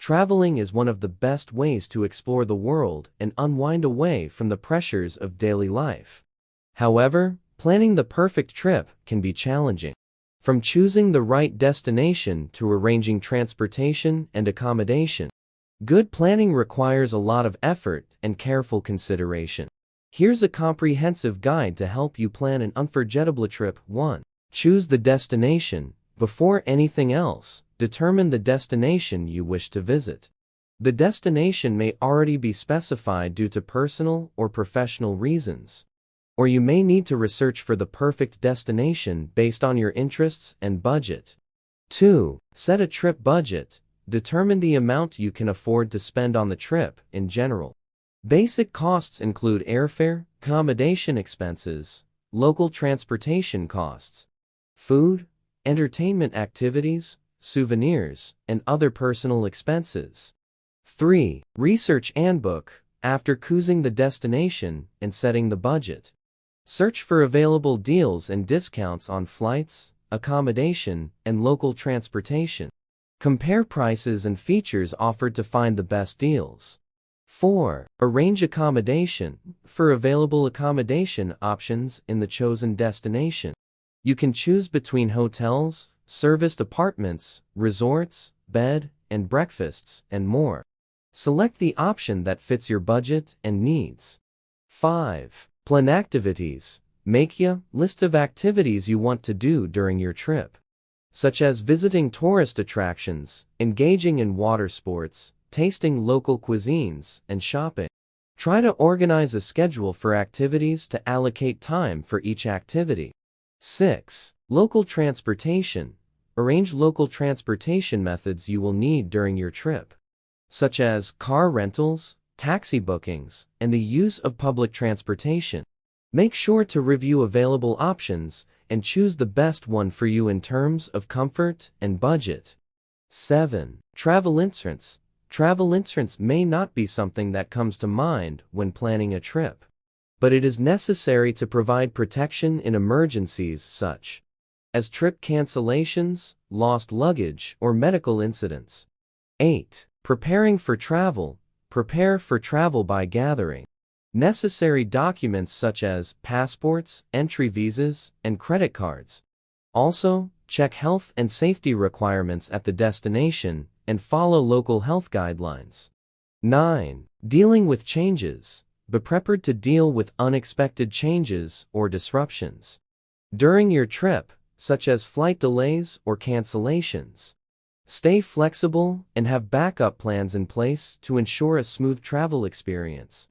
Traveling is one of the best ways to explore the world and unwind away from the pressures of daily life. However, planning the perfect trip can be challenging. From choosing the right destination to arranging transportation and accommodation, good planning requires a lot of effort and careful consideration. Here's a comprehensive guide to help you plan an unforgettable trip. 1. Choose the destination. Before anything else, determine the destination you wish to visit. The destination may already be specified due to personal or professional reasons, or you may need to research for the perfect destination based on your interests and budget. 2. Set a trip budget. Determine the amount you can afford to spend on the trip in general. Basic costs include airfare, accommodation expenses, local transportation costs, food, entertainment activities, souvenirs, and other personal expenses. 3. Research and book. After choosing the destination and setting the budget, search for available deals and discounts on flights, accommodation, and local transportation. Compare prices and features offered to find the best deals. 4. Arrange accommodation. For available accommodation options in the chosen destination, you can choose between hotels, serviced apartments, resorts, bed and breakfasts, and more. Select the option that fits your budget and needs. 5. Plan activities. Make a list of activities you want to do during your trip, such as visiting tourist attractions, engaging in water sports, tasting local cuisines, and shopping. Try to organize a schedule for activities to allocate time for each activity. 6. Local transportation. Arrange local transportation methods you will need during your trip, such as car rentals, taxi bookings, and the use of public transportation. Make sure to review available options and choose the best one for you in terms of comfort and budget. 7. Travel insurance. Travel insurance may not be something that comes to mind when planning a trip, but it is necessary to provide protection in emergencies such as trip cancellations, lost luggage, or medical incidents. 8. Preparing for travel. Prepare for travel by gathering necessary documents such as passports, entry visas, and credit cards. Also, check health and safety requirements at the destination and follow local health guidelines. 9. Dealing with changes. Be prepared to deal with unexpected changes or disruptions during your trip, such as flight delays or cancellations. Stay flexible and have backup plans in place to ensure a smooth travel experience.